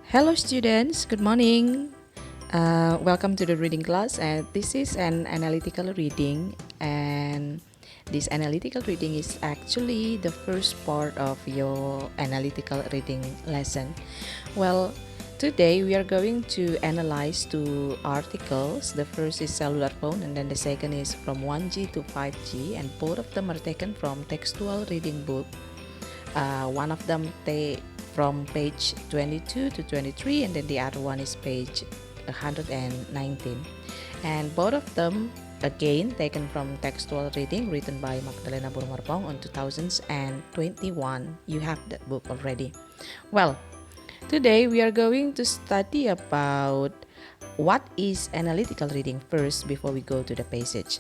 Hello students, good morning. Welcome to the reading class, and this is an analytical reading, and this analytical reading is actually the first part of your analytical reading lesson. Well, today we are going to analyze two articles. The first is cellular phone, and then the second is from 1G to 5G, and both of them are taken from textual reading book. One of them from page 22 to 23, and then the other one is page 119, and both of them again taken from textual reading written by Magdalena Burmarpong on 2021. You have that book already. Well, today we are going to study about what is analytical reading first before we go to the passage.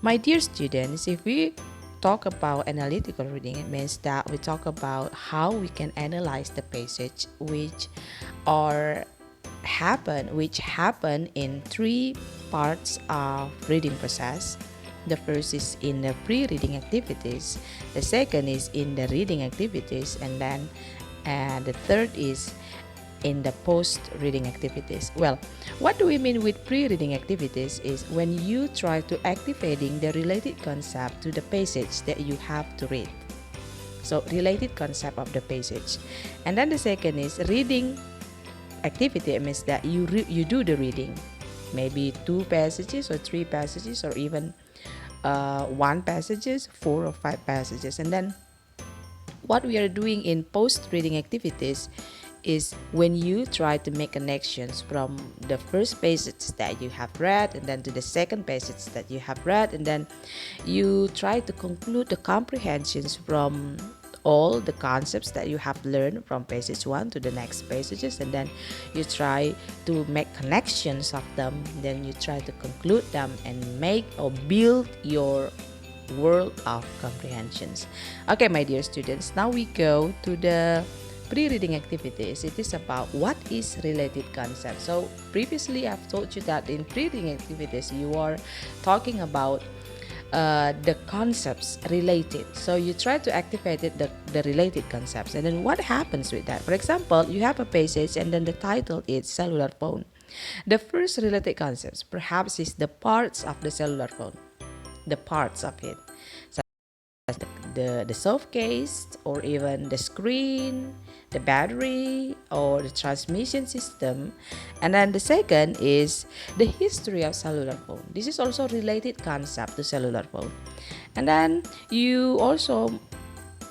My dear students, if we talk about analytical reading, it means that we talk about how we can analyze the passage which happen in three parts of reading process. The first is in the pre-reading activities, the second is in the reading activities, and then the third is in the post-reading activities. Well, what do we mean with pre-reading activities is when you try to activating the related concept to the passage that you have to read. So related concept of the passage. And then the second is reading activity. It means that you do the reading, maybe 2 passages or 3 passages or even 1 passages, 4 or 5 passages. And then what we are doing in post-reading activities is when you try to make connections from the first passage that you have read and then to the second passage that you have read, and then you try to conclude the comprehensions from all the concepts that you have learned from passage 1 to the next passages, and then you try to make connections of them, then you try to conclude them and make or build your world of comprehensions. Okay, my dear students, now we go to the pre-reading activities. It is about what is related concept. So previously I've told you that in pre-reading activities you are talking about the concepts related. So you try to activate the related concepts, and then what happens with that? For example, you have a passage and then the title is cellular phone. The first related concepts perhaps is the parts of the cellular phone, the parts of it, the soft case or even the screen, the battery or the transmission system. And then the second is the history of cellular phone. This is also related concept to cellular phone. And then you also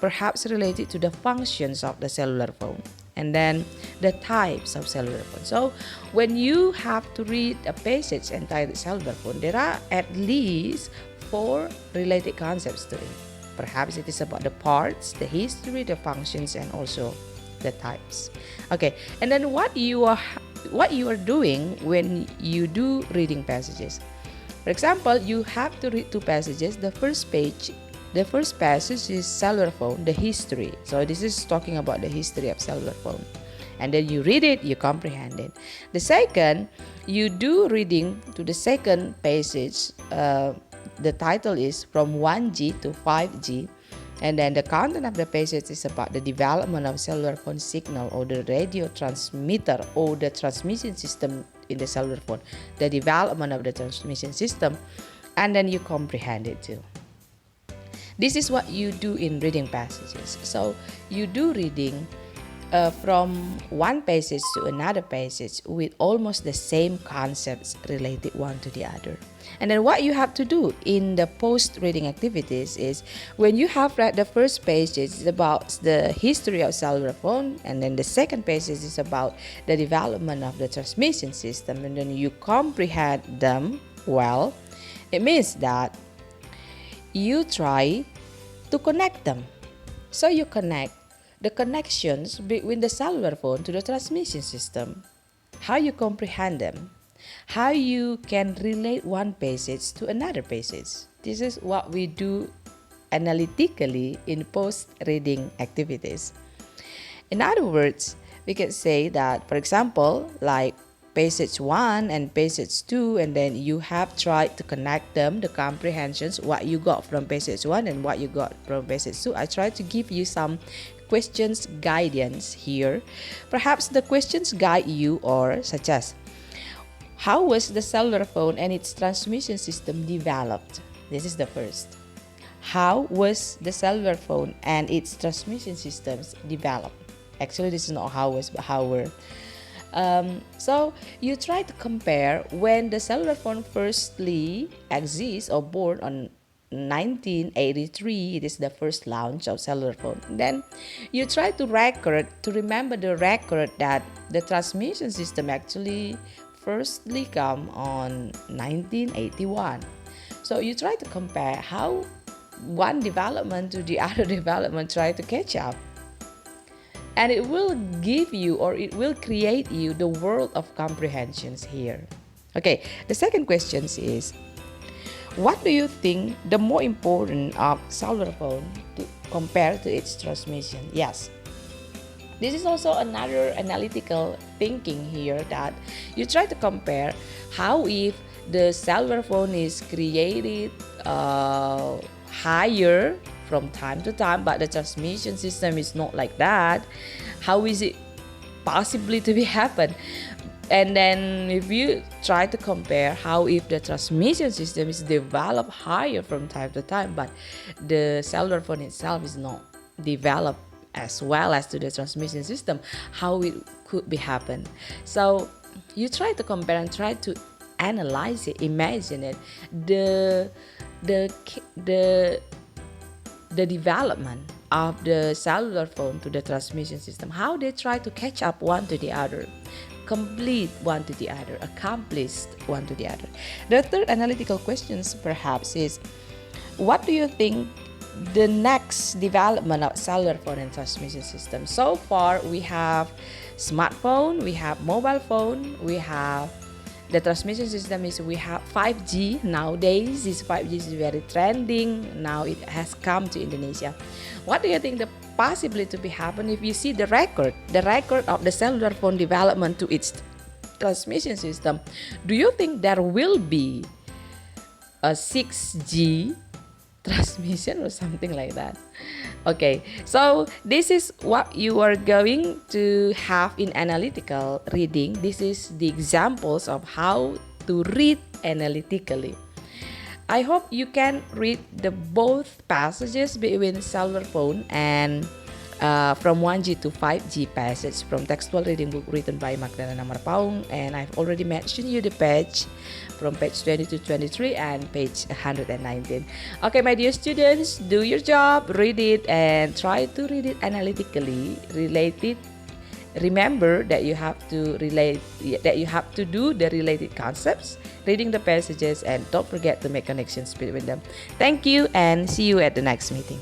perhaps related to the functions of the cellular phone, and then the types of cellular phone. So when you have to read a passage entitled cellular phone, there are at least 4 related concepts to it. Perhaps it is about the parts, the history, the functions, and also the types. Okay, and then what you are doing when you do reading passages. For example, you have to read 2 passages. The first passage is cellular phone, the history. So this is talking about the history of cellular phone. And then you read it, you comprehend it. The second, you do reading to the second passage. The title is from 1G to 5G, and then the content of the passage is about the development of cellular phone signal or the radio transmitter or the transmission system in the cellular phone, the development of the transmission system, and then you comprehend it too. This is what you do in reading passages. So you do reading from one passage to another passage with almost the same concepts related one to the other. And then what you have to do in the post-reading activities is when you have read the first page, it's about the history of cellular phone, and then the second page is about the development of the transmission system, and then you comprehend them well. It means that you try to connect them. So you connect the connections between the cellular phone to the transmission system, how you comprehend them, how you can relate one passage to another passage. This is what we do analytically in post-reading activities. In other words, we can say that, for example, like passage 1 and passage 2, and then you have tried to connect them, the comprehensions, what you got from passage 1 and what you got from passage 2. I try to give you some questions guidance here. Perhaps the questions guide you or such as, how was the cellular phone and its transmission system developed? This is the first. How was the cellular phone and its transmission systems developed? Actually, this is not how was, but how were. So you try to compare when the cellular phone firstly exists or born on 1983. It is the first launch of cellular phone. Then you try to remember the record that the transmission system actually firstly come on 1981. So you try to compare how one development to the other development, try to catch up. And it will give you, or it will create you, the world of comprehensions here. Okay, the second question is, what do you think the more important of cellular phone to compare to its transmission? Yes, this is also another analytical thinking here, that you try to compare how if the cellular phone is created higher from time to time, but the transmission system is not like that. How is it possibly to be happen? And then if you try to compare how if the transmission system is developed higher from time to time, but the cellular phone itself is not developed as well as to the transmission system, how it could be happen. So you try to compare and try to analyze it, imagine it, the development of the cellular phone to the transmission system, how they try to catch up one to the other, complete one to the other, accomplished one to the other. The third analytical questions perhaps is, what do you think the next development of cellular phone and transmission system? So far we have smartphone, we have mobile phone, we have the transmission system is, we have 5G nowadays. This 5G is very trending. Now it has come to Indonesia. What do you think the possibility to be happen if you see the record of the cellular phone development to its transmission system? Do you think there will be a 6G transmission or something like that? Okay, so this is what you are going to have in analytical reading. This is the examples of how to read analytically. I hope you can read the both passages between cellular phone and from 1G to 5G passage from textual reading book written by Magdalena Marpaung, and I've already mentioned you the page from page 20 to 23 and page 119. Okay, my dear students, do your job, read it and try to read it analytically, related. Remember that you have to do the related concepts, reading the passages, and don't forget to make connections between them. Thank you and see you at the next meeting.